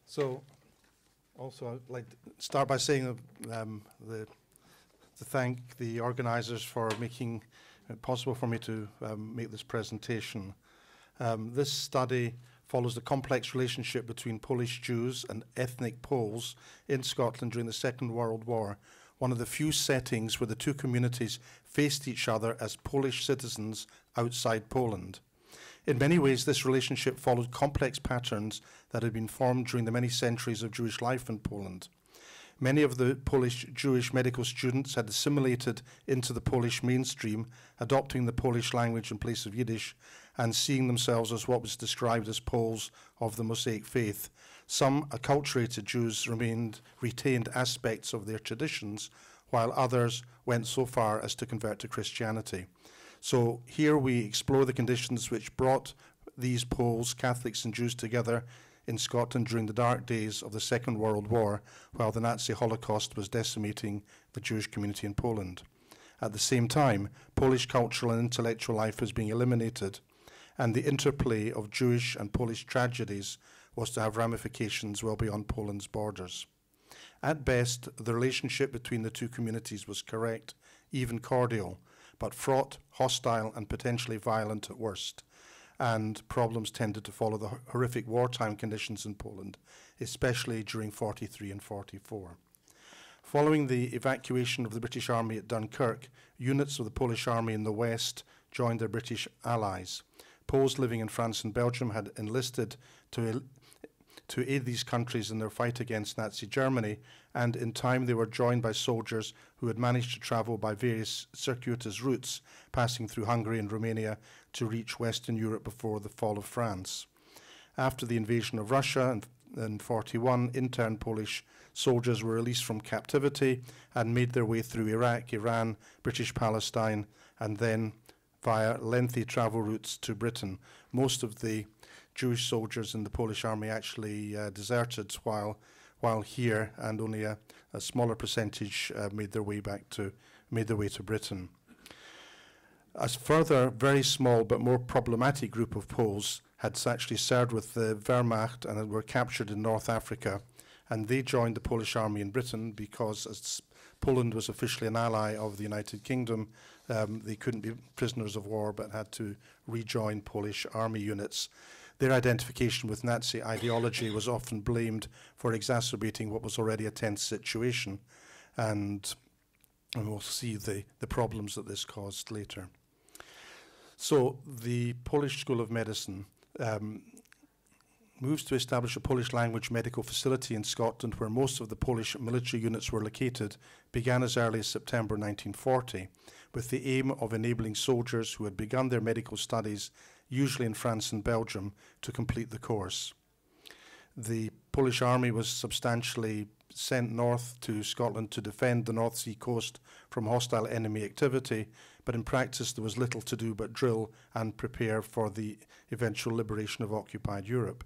So, also I'd like to start by saying to thank the organisers for making it possible for me to make this presentation. This study follows the complex relationship between Polish Jews and ethnic Poles in Scotland during the Second World War, one of the few settings where the two communities faced each other as Polish citizens outside Poland. In many ways, this relationship followed complex patterns that had been formed during the many centuries of Jewish life in Poland. Many of the Polish Jewish medical students had assimilated into the Polish mainstream, adopting the Polish language in place of Yiddish and seeing themselves as what was described as Poles of the Mosaic faith. Some acculturated Jews retained aspects of their traditions, while others went so far as to convert to Christianity. So here we explore the conditions which brought these Poles, Catholics and Jews together in Scotland during the dark days of the Second World War, while the Nazi Holocaust was decimating the Jewish community in Poland. At the same time, Polish cultural and intellectual life was being eliminated, and the interplay of Jewish and Polish tragedies was to have ramifications well beyond Poland's borders. At best, the relationship between the two communities was correct, even cordial, but fraught, hostile, and potentially violent at worst. And problems tended to follow the horrific wartime conditions in Poland, especially during 43 and 44. Following the evacuation of the British Army at Dunkirk, units of the Polish Army in the West joined their British allies. Poles living in France and Belgium had enlisted to aid these countries in their fight against Nazi Germany, and in time they were joined by soldiers who had managed to travel by various circuitous routes, passing through Hungary and Romania to reach Western Europe before the fall of France. After the invasion of Russia in 1941, interned Polish soldiers were released from captivity and made their way through Iraq, Iran, British Palestine, and then via lengthy travel routes to Britain. Most of the Jewish soldiers in the Polish army actually deserted while here, and only a smaller percentage made their way to Britain. A further very small but more problematic group of Poles had actually served with the Wehrmacht and were captured in North Africa, and they joined the Polish army in Britain because, as Poland was officially an ally of the United Kingdom, they couldn't be prisoners of war but had to rejoin Polish army units. Their identification with Nazi ideology was often blamed for exacerbating what was already a tense situation, and we'll see the problems that this caused later. So the Polish School of Medicine moves to establish a Polish language medical facility in Scotland, where most of the Polish military units were located, began as early as September 1940, with the aim of enabling soldiers who had begun their medical studies, usually in France and Belgium, to complete the course. The Polish army was substantially sent north to Scotland to defend the North Sea coast from hostile enemy activity, but in practice there was little to do but drill and prepare for the eventual liberation of occupied Europe.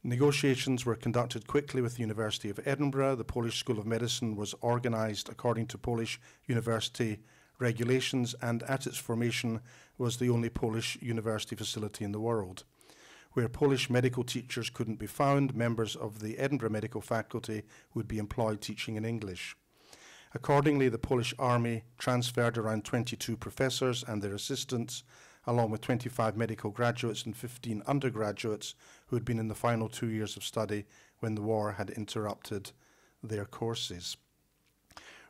Negotiations were conducted quickly with the University of Edinburgh. The Polish School of Medicine was organised according to Polish university regulations, and at its formation was the only Polish university facility in the world. Where Polish medical teachers couldn't be found, members of the Edinburgh Medical Faculty would be employed teaching in English. Accordingly, the Polish Army transferred around 22 professors and their assistants, along with 25 medical graduates and 15 undergraduates who had been in the final 2 years of study when the war had interrupted their courses.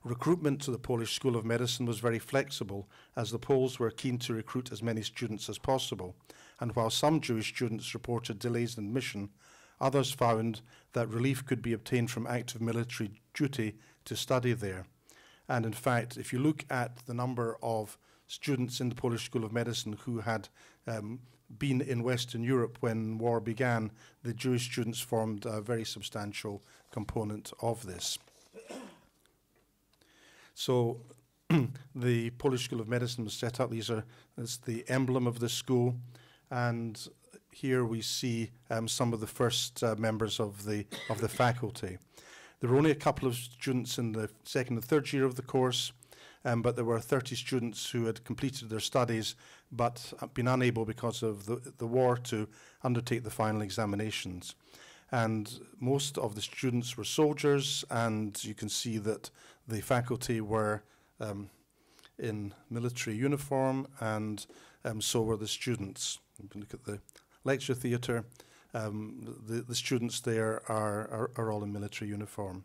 Recruitment to the Polish School of Medicine was very flexible, as the Poles were keen to recruit as many students as possible, and while some Jewish students reported delays in admission, others found that relief could be obtained from active military duty to study there. And in fact, if you look at the number of students in the Polish School of Medicine who had been in Western Europe when war began, the Jewish students formed a very substantial component of this. So the Polish School of Medicine was set up. That's the emblem of the school, and here we see some of the first members of the faculty. There were only a couple of students in the second and third year of the course, but there were 30 students who had completed their studies but been unable because of the war to undertake the final examinations. And most of the students were soldiers, and you can see that the faculty were in military uniform, and so were the students. You can look at the lecture theatre. The students there are all in military uniform.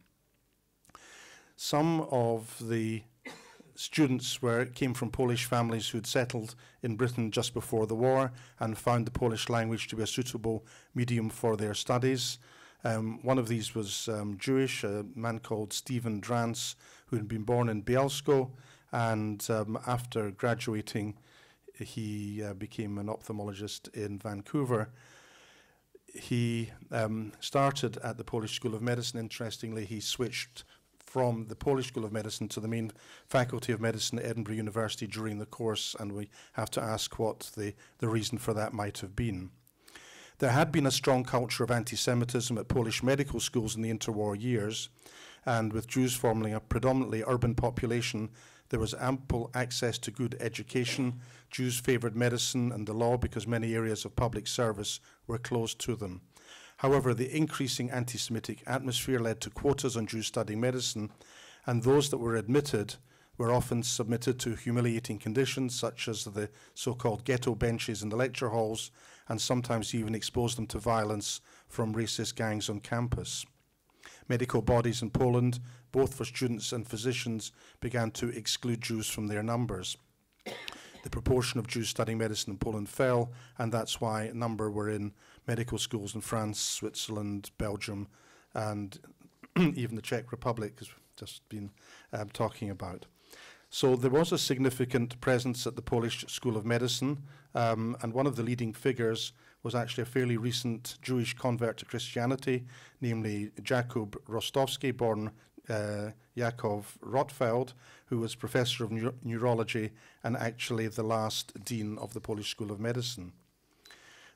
Some of the students came from Polish families who had settled in Britain just before the war and found the Polish language to be a suitable medium for their studies. One of these was Jewish, a man called Stephen Drance, who had been born in Bielsko, and after graduating, he became an ophthalmologist in Vancouver. He started at the Polish School of Medicine. Interestingly, he switched from the Polish School of Medicine to the main Faculty of Medicine at Edinburgh University during the course, and we have to ask what the reason for that might have been. There had been a strong culture of anti-Semitism at Polish medical schools in the interwar years, and with Jews forming a predominantly urban population, there was ample access to good education. Jews favoured medicine and the law because many areas of public service were closed to them. However, the increasing anti-Semitic atmosphere led to quotas on Jews studying medicine, and those that were admitted were often submitted to humiliating conditions, such as the so-called ghetto benches in the lecture halls, and sometimes even exposed them to violence from racist gangs on campus. Medical bodies in Poland, both for students and physicians, began to exclude Jews from their numbers. The proportion of Jews studying medicine in Poland fell, and that's why a number were in medical schools in France, Switzerland, Belgium, and even the Czech Republic, as we've just been talking about. So there was a significant presence at the Polish School of Medicine, and one of the leading figures was actually a fairly recent Jewish convert to Christianity, namely Jakub Rostowski, born Yakov Rotfeld, who was professor of neurology and actually the last dean of the Polish School of Medicine.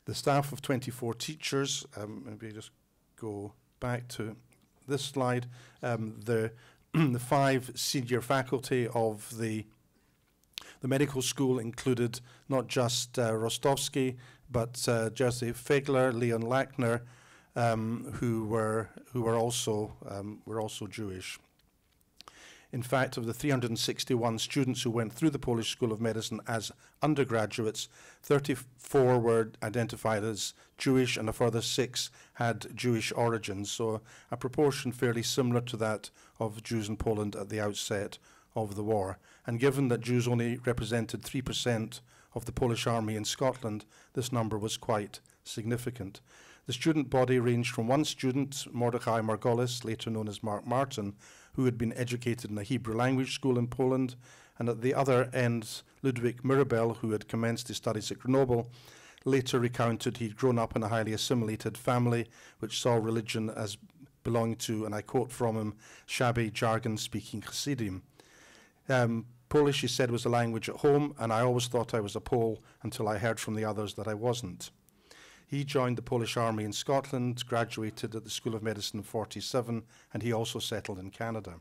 The staff of 24 teachers, maybe just go back to this slide, the 5 senior faculty of the medical school included not just Rostowski, but Jerzy Fegler, Leon Lackner, who were also Jewish. In fact, of the 361 students who went through the Polish School of Medicine as undergraduates, 34 were identified as Jewish, and a further 6 had Jewish origins, so a proportion fairly similar to that of Jews in Poland at the outset of the war. And given that Jews only represented 3% of the Polish army in Scotland, this number was quite significant. The student body ranged from one student, Mordechai Margolis, later known as Mark Martin, who had been educated in a Hebrew language school in Poland, and at the other end, Ludwik Mirabel, who had commenced his studies at Grenoble, later recounted he'd grown up in a highly assimilated family, which saw religion as belonging to, and I quote from him, shabby, jargon-speaking Hasidim. Polish, he said, was a language at home, and I always thought I was a Pole until I heard from the others that I wasn't. He joined the Polish Army in Scotland, graduated at the School of Medicine in 1947, and he also settled in Canada.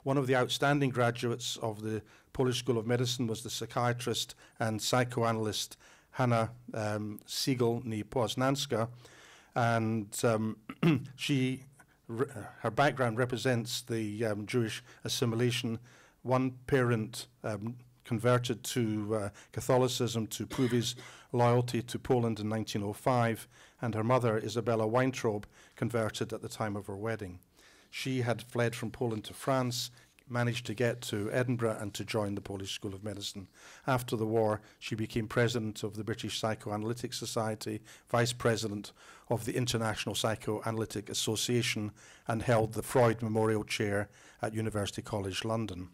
One of the outstanding graduates of the Polish School of Medicine was the psychiatrist and psychoanalyst Hanna Siegel-Poznanska, and her background represents the Jewish assimilation. One parent converted to Catholicism to prove his loyalty to Poland in 1905, and her mother, Isabella Weintraub, converted at the time of her wedding. She had fled from Poland to France, managed to get to Edinburgh and to join the Polish School of Medicine. After the war, she became president of the British Psychoanalytic Society, vice president of the International Psychoanalytic Association, and held the Freud Memorial Chair at University College London.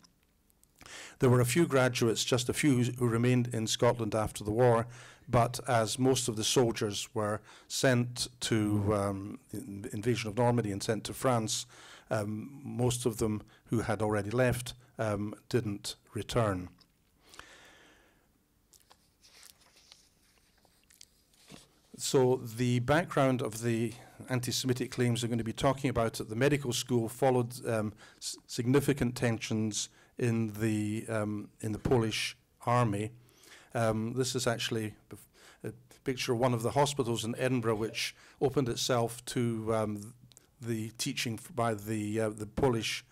There were a few graduates, just a few, who remained in Scotland after the war, but as most of the soldiers were sent to the invasion of Normandy and sent to France, most of them who had already left didn't return. So the background of the anti-Semitic claims I'm going to be talking about at the medical school followed significant tensions in the Polish army. This is actually a picture of one of the hospitals in Edinburgh, which opened itself to the teaching by the Polish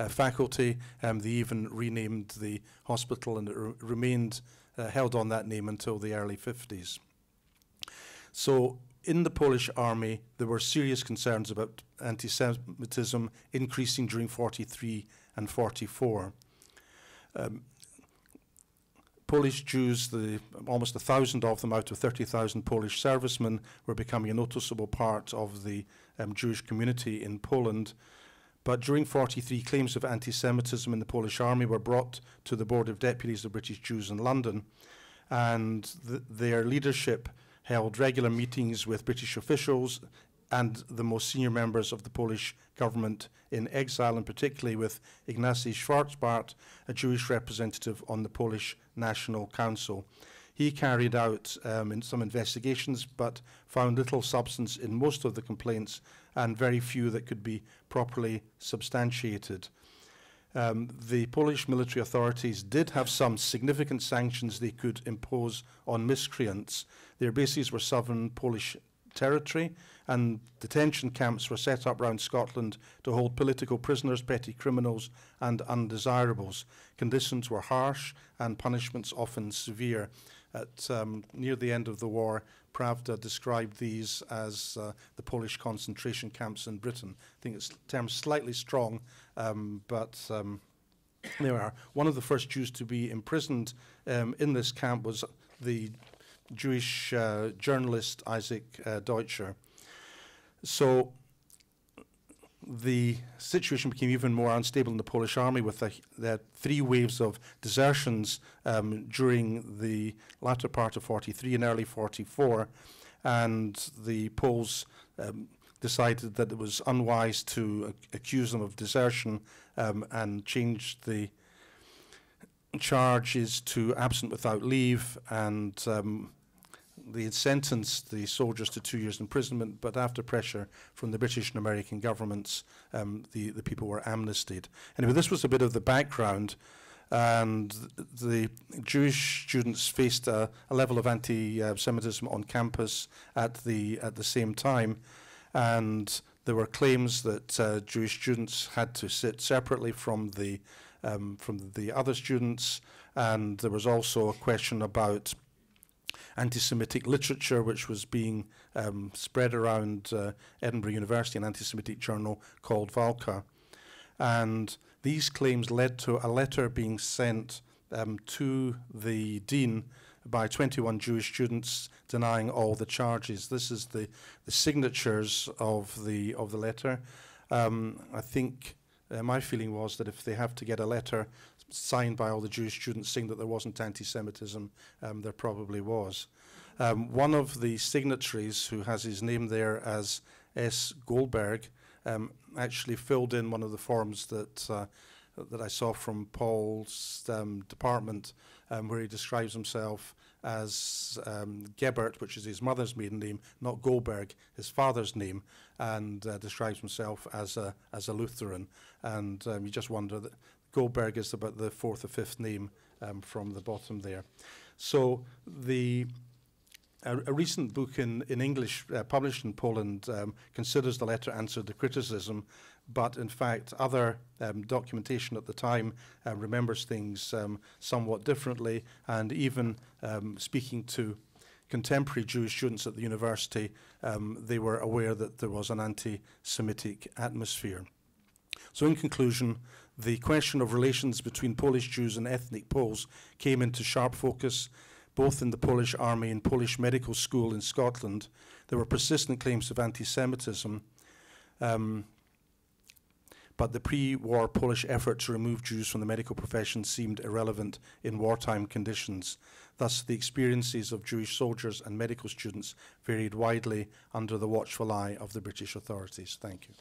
faculty. They even renamed the hospital, and it remained held on that name until the early 50s. So in the Polish army, there were serious concerns about anti-Semitism increasing during 43 and 44. Polish Jews, almost 1,000 of them out of 30,000 Polish servicemen, were becoming a noticeable part of the Jewish community in Poland. But during 43, claims of anti-Semitism in the Polish army were brought to the Board of Deputies of British Jews in London, and their leadership held regular meetings with British officials and the most senior members of the Polish government in exile, and particularly with Ignacy Schwarzbart, a Jewish representative on the Polish National Council. He carried out some investigations, but found little substance in most of the complaints and very few that could be properly substantiated. The Polish military authorities did have some significant sanctions they could impose on miscreants. Their bases were southern Polish territory, and detention camps were set up around Scotland to hold political prisoners, petty criminals, and undesirables. Conditions were harsh and punishments often severe. At near the end of the war, Pravda described these as the Polish concentration camps in Britain. I think it's termed slightly strong, but there we are. One of the first Jews to be imprisoned in this camp was the Jewish journalist Isaac Deutscher. So the situation became even more unstable in the Polish army, with the 3 waves of desertions during the latter part of 43 and early 44, and the Poles decided that it was unwise to accuse them of desertion and changed the charges to absent without leave, and they had sentenced the soldiers to 2 years imprisonment, but after pressure from the British and American governments, the people were amnestied. Anyway, this was a bit of the background, and the Jewish students faced a level of anti-Semitism on campus at the same time, and there were claims that Jewish students had to sit separately from the other students, and there was also a question about anti-Semitic literature which was being spread around Edinburgh University, an anti-Semitic journal called Walka. And these claims led to a letter being sent to the dean by 21 Jewish students denying all the charges. This is the signatures of the letter. I think my feeling was that if they have to get a letter signed by all the Jewish students saying that there wasn't anti-Semitism, there probably was. One of the signatories, who has his name there as S. Goldberg, actually filled in one of the forms that I saw from Paul's department, where he describes himself as Gebert, which is his mother's maiden name, not Goldberg, his father's name, and describes himself as a Lutheran. And you just wonder that Goldberg is about the 4th or 5th name from the bottom there. So a recent book in English published in Poland considers the letter answered the criticism, but in fact other documentation at the time remembers things somewhat differently, and even speaking to contemporary Jewish students at the university, they were aware that there was an anti-Semitic atmosphere. So in conclusion, the question of relations between Polish Jews and ethnic Poles came into sharp focus both in the Polish army and Polish medical school in Scotland. There were persistent claims of anti-Semitism, but the pre-war Polish effort to remove Jews from the medical profession seemed irrelevant in wartime conditions. Thus, the experiences of Jewish soldiers and medical students varied widely under the watchful eye of the British authorities. Thank you.